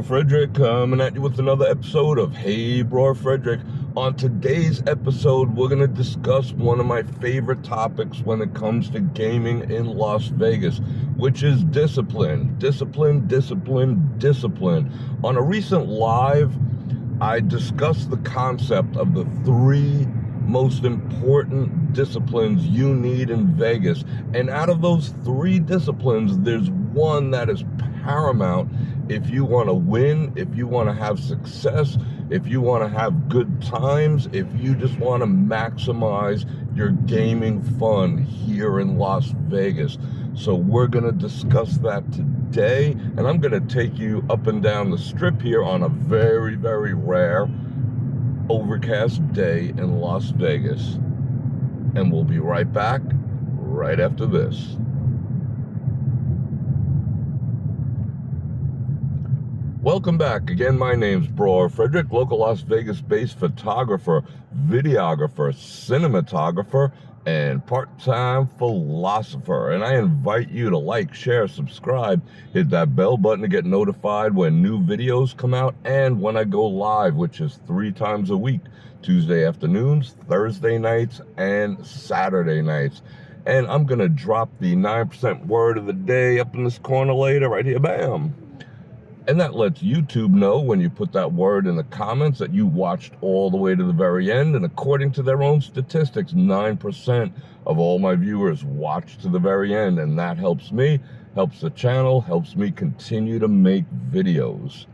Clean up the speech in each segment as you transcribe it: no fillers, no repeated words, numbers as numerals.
Fredrik coming at you with another episode of Hey Bror Fredrik. On today's episode, we're going to discuss one of my favorite topics when it comes to gaming in Las Vegas, which is discipline. Discipline. On a recent live, I discussed the concept of the three most important disciplines you need in Vegas. And out of those three disciplines, there's one that is paramount if you want to win, if you want to have success, if you want to have good times, if you just want to maximize your gaming fun here in Las Vegas. So we're going to discuss that today, and I'm going to take you up and down the strip here on a very, very rare overcast day in Las Vegas. And we'll be right back right after this. Welcome back. Again, my name's Bror Fredrik, local Las Vegas-based photographer, videographer, cinematographer, and part-time philosopher. And I invite you to like, share, subscribe, hit that bell button to get notified when new videos come out and when I go live, which is 3 times a week, Tuesday afternoons, Thursday nights, and Saturday nights. And I'm going to drop the 9% word of the day up in this corner later, right here, bam. And that lets YouTube know when you put that word in the comments that you watched all the way to the very end. And according to their own statistics, 9% of all my viewers watch to the very end. And that helps me, helps the channel, helps me continue to make videos.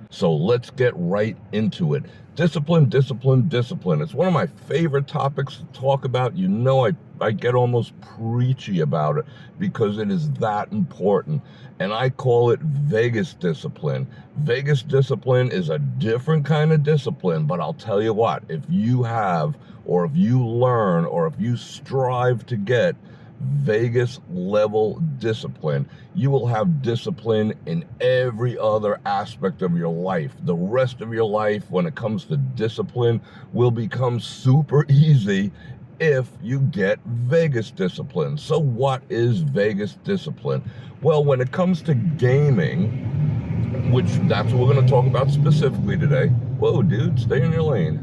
So let's get right into it. Discipline. It's one of my favorite topics to talk about. You know, I get almost preachy about it because it is that important. And I call it Vegas discipline. Vegas discipline is a different kind of discipline, but I'll tell you what, if you have, or if you learn, or if you strive to get Vegas level discipline, you will have discipline in every other aspect of your life. The rest of your life, when it comes to discipline, will become super easy if you get Vegas discipline. So what is Vegas discipline? Well, when it comes to gaming, which that's what we're going to talk about specifically today. Whoa, dude, stay in your lane.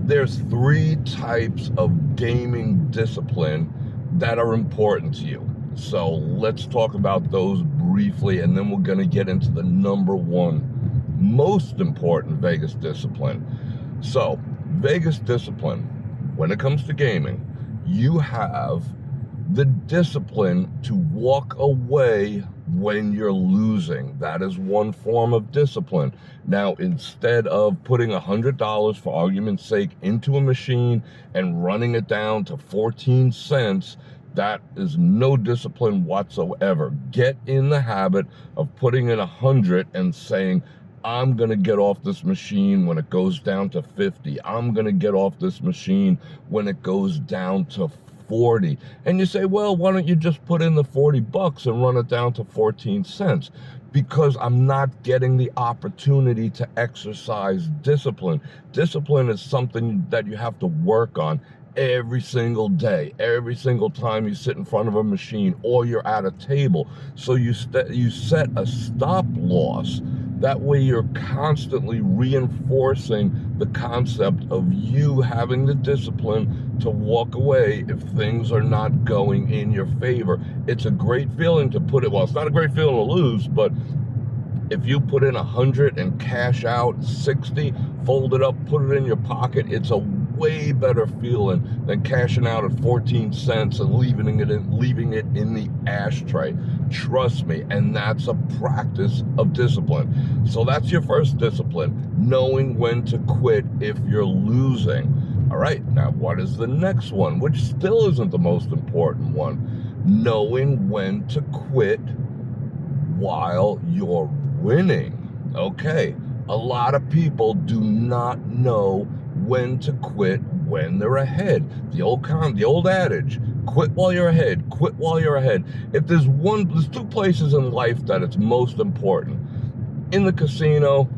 There's 3 types of gaming discipline that are important to you. So let's talk about those briefly, and then we're going to get into the number 1 most important Vegas discipline. So Vegas discipline, when it comes to gaming, you have the discipline to walk away when you're losing. That is one form of discipline. Now, instead of putting $100, for argument's sake, into a machine and running it down to 14 cents, that is no discipline whatsoever. Get in the habit of putting in 100 and saying, I'm going to get off this machine when it goes down to 50. I'm going to get off this machine when it goes down to 40. And you say, well, why don't you just put in the $40 and run it down to 14 cents? Because I'm not getting the opportunity to exercise discipline. Discipline is something that you have to work on every single day, every single time you sit in front of a machine or you're at a table. So you set a stop loss. That way you're constantly reinforcing the concept of you having the discipline to walk away if things are not going in your favor. It's a great feeling to put it, well, it's not a great feeling to lose, but if you put in 100 and cash out 60, fold it up, put it in your pocket, it's a way better feeling than cashing out at 14 cents and leaving it in the ashtray. Trust me, and that's a practice of discipline. So that's your first discipline, knowing when to quit if you're losing. All right, now what is the next one, which still isn't the most important one? Knowing when to quit while you're winning. Okay, a lot of people do not know when to quit when they're ahead. The old adage, quit while you're ahead, quit while you're ahead. If there's 2 places in life that it's most important: in the casino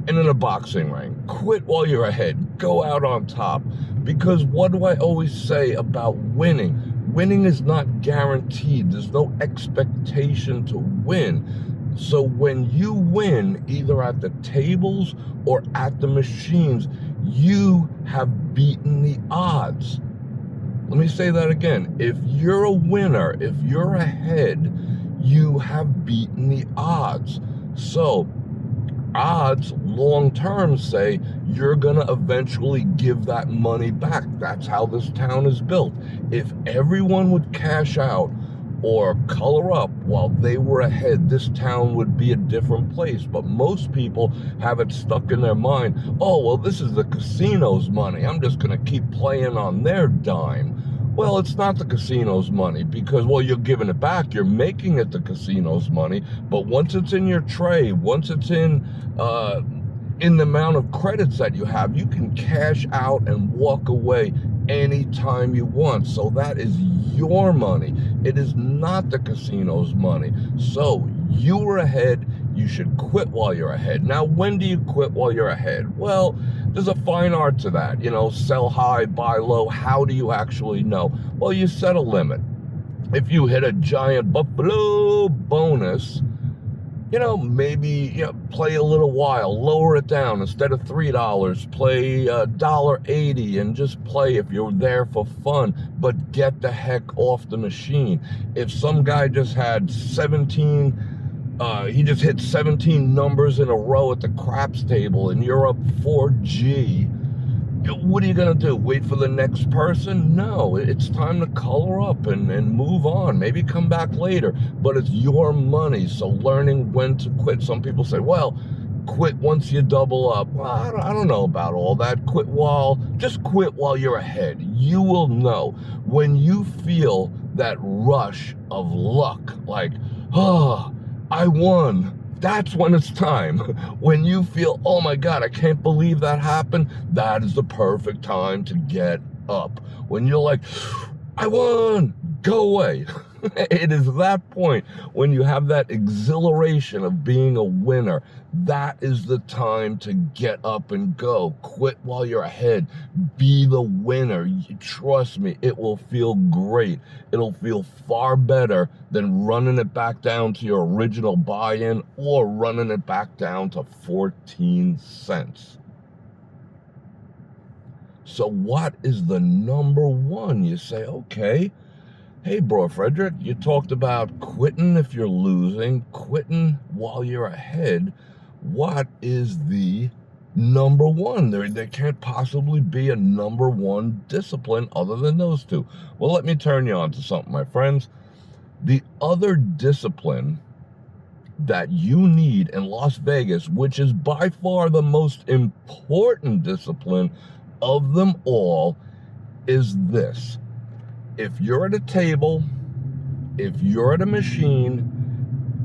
and in a boxing ring. Quit while you're ahead, go out on top. Because what do I always say about winning? Winning is not guaranteed. There's no expectation to win. So when you win, either at the tables or at the machines, you have beaten the odds. Let me say that again. If you're a winner, if you're ahead, you have beaten the odds. So odds long term say you're gonna eventually give that money back. That's how this town is built. If everyone would cash out or color up while they were ahead, this town would be a different place. But most people have it stuck in their mind, oh, well, this is the casino's money. I'm just gonna keep playing on their dime. Well, it's not the casino's money because, well, you're giving it back. You're making it the casino's money. But once it's in your tray, once it's in the amount of credits that you have, you can cash out and walk away anytime you want. So that is your money. It is not the casino's money. So you were ahead. You should quit while you're ahead. Now, when do you quit while you're ahead? Well, there's a fine art to that. You know, sell high, buy low. How do you actually know? Well, you set a limit. If you hit a giant buffalo bonus, you know, maybe play a little while, lower it down. Instead of $3, play $1.80 and just play if you're there for fun, but get the heck off the machine. If some guy just had he just hit 17 numbers in a row at the craps table and you're up 4G, what are you going to do? Wait for the next person? No, it's time to color up and move on. Maybe come back later, but it's your money. So learning when to quit. Some people say, well, quit once you double up. Well, I don't know about all that. Just quit while you're ahead. You will know when you feel that rush of luck, like, oh, I won. That's when it's time. When you feel, oh my God, I can't believe that happened, that is the perfect time to get up. When you're like, I won, go away. It is that point when you have that exhilaration of being a winner. That is the time to get up and go. Quit while you're ahead. Be the winner. Trust me, it will feel great. It'll feel far better than running it back down to your original buy-in or running it back down to 14 cents. So what is the number one? You say, okay, hey, Bror Fredrik, you talked about quitting if you're losing, quitting while you're ahead. What is the number one? There can't possibly be a number one discipline other than those two. Well, let me turn you on to something, my friends. The other discipline that you need in Las Vegas, which is by far the most important discipline of them all, is this. If you're at a table, if you're at a machine,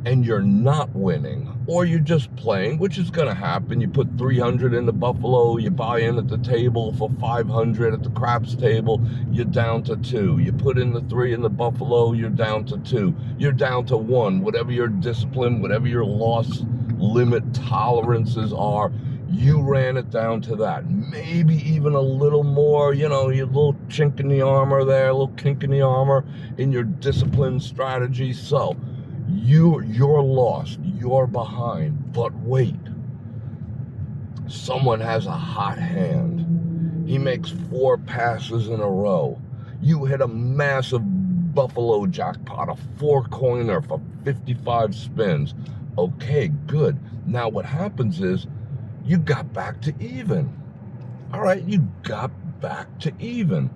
and you're not winning, or you're just playing, which is going to happen, you put 300 in the buffalo, you buy in at the table for 500 at the craps table, you're down to 2. You put in the 3 in the buffalo, you're down to 2. You're down to 1. Whatever your discipline, whatever your loss limit tolerances are, you ran it down to that. Maybe even a little more, your little chink in the armor there, a little kink in the armor in your discipline strategy. So you're lost, you're behind, but wait. Someone has a hot hand. He makes 4 passes in a row. You hit a massive buffalo jackpot, a 4-coiner for 55 spins. Okay, good. Now what happens is, you got back to even. All right, you got back to even.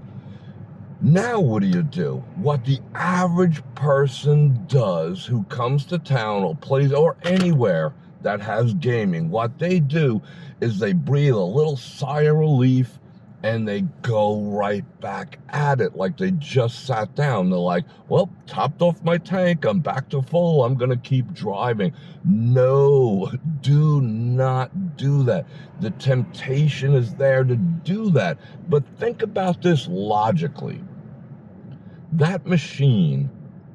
Now what do? What the average person does who comes to town or plays or anywhere that has gaming, what they do is they breathe a little sigh of relief and they go right back at it like they just sat down. They're like, well, topped off my tank, I'm back to full, I'm gonna keep driving. No, do not do that. The temptation is there to do that. But think about this logically. That machine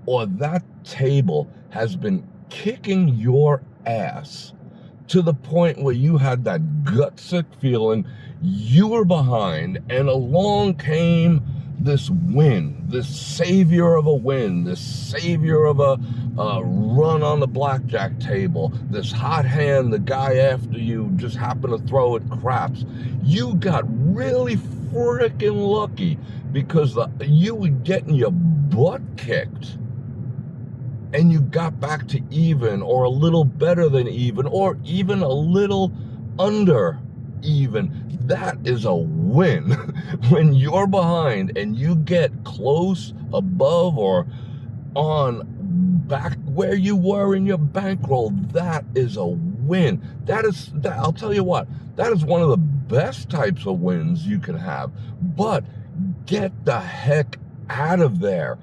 or that table has been kicking your ass to the point where you had that gut-sick feeling, you were behind, and along came this win, this savior of a win, this savior of a run on the blackjack table, this hot hand, the guy after you just happened to throw it craps. You got really freaking lucky because you were getting your butt kicked and you got back to even, or a little better than even, or even a little under even. That is a win. When you're behind and you get close, above, or on back where you were in your bankroll, that is a win. I'll tell you what, that is one of the best types of wins you can have. But get the heck out of there,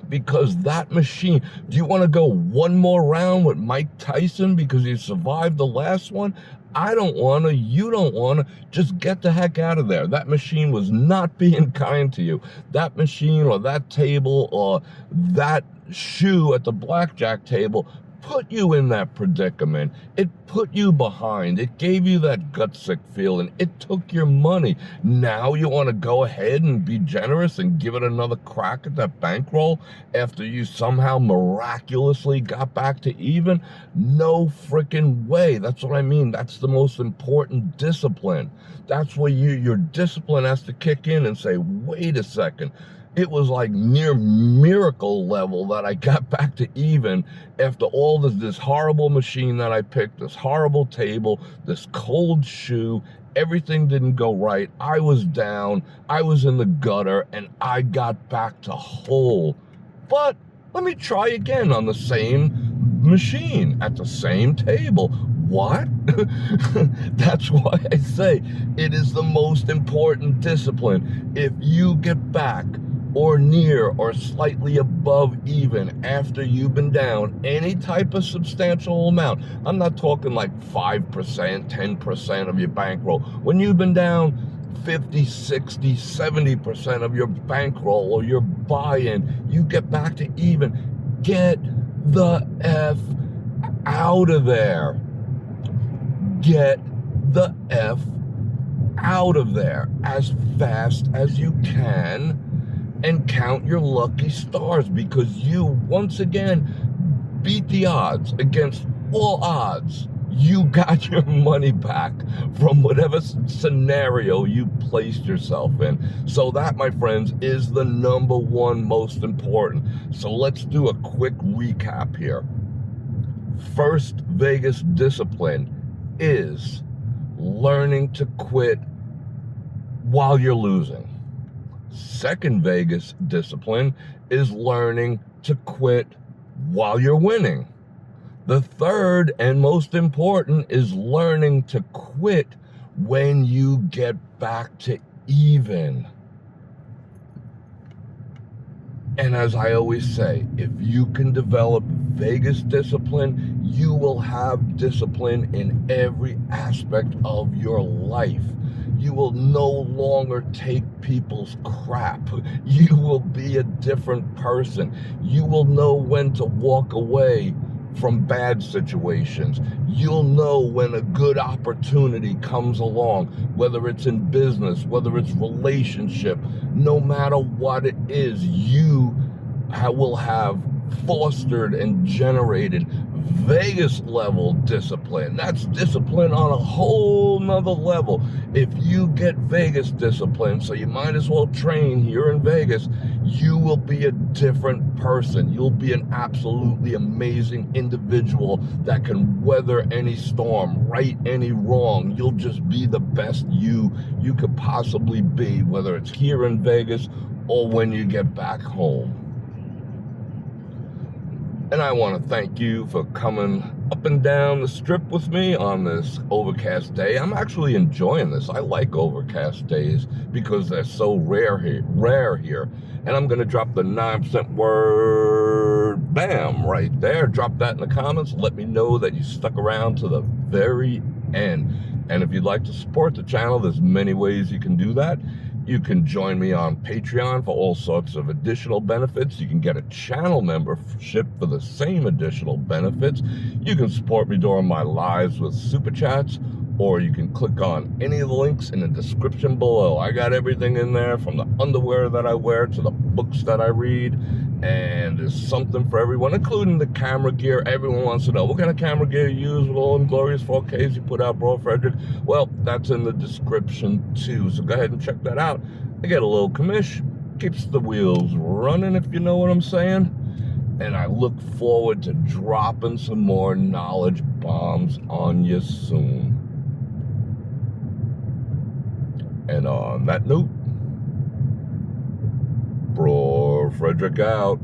because that machine, do you want to go one more round with Mike Tyson because you survived the last one? I don't want to, you don't want to. Just get the heck out of there. That machine was not being kind to you. That machine or that table or that shoe at the blackjack table put you in that predicament. It put you behind. It gave you that gut-sick feeling. It took your money. Now you want to go ahead and be generous and give it another crack at that bankroll after you somehow miraculously got back to even? No freaking way. That's what I mean. That's the most important discipline. That's where your discipline has to kick in and say, wait a second. It was like near miracle level that I got back to even after all this horrible machine that I picked, this horrible table, this cold shoe. Everything didn't go right. I was down. I was in the gutter, and I got back to whole. But let me try again on the same machine at the same table. What? That's why I say it is the most important discipline. If you get back or near or slightly above even after you've been down any type of substantial amount, I'm not talking like 5%, 10% of your bankroll. When you've been down 50, 60, 70% of your bankroll or your buy-in, you get back to even. Get the F out of there. Get the F out of there as fast as you can. And count your lucky stars, because you once again beat the odds against all odds. You got your money back from whatever scenario you placed yourself in. So that, my friends, is the number one most important. So let's do a quick recap here. First Vegas discipline is learning to quit while you're losing. Second Vegas discipline is learning to quit while you're winning. The third and most important is learning to quit when you get back to even. And as I always say, if you can develop Vegas discipline, you will have discipline in every aspect of your life. You will no longer take people's crap. You will be a different person. You will know when to walk away from bad situations. You'll know when a good opportunity comes along, whether it's in business, whether it's relationship, no matter what it is, you will have fostered and generated Vegas level discipline. That's discipline on a whole nother level. If you get Vegas discipline, so you might as well train here in Vegas, you will be a different person. You'll be an absolutely amazing individual that can weather any storm, right any wrong. You'll just be the best you could possibly be, whether it's here in Vegas or when you get back home. And I want to thank you for coming up and down the strip with me on this overcast day. I'm actually enjoying this. I like overcast days because they're so rare here. And I'm going to drop the 9% word, bam, right there. Drop that in the comments. Let me know that you stuck around to the very end. And if you'd like to support the channel, there's many ways you can do that. You can join me on Patreon for all sorts of additional benefits. You can get a channel membership for the same additional benefits. You can support me during my lives with super chats, or you can click on any of the links in the description below. I got everything in there, from the underwear that I wear to the books that I read, and there's something for everyone, including the camera gear. Everyone wants to know, what kind of camera gear you use with all them glorious 4Ks you put out, Bror Fredrik? Well, that's in the description too, so go ahead and check that out. I get a little commish, keeps the wheels running, if you know what I'm saying. And I look forward to dropping some more knowledge bombs on you soon. And on that note, Bror Fredrik out.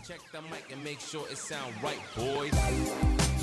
Check the mic and make sure it sound right, boys.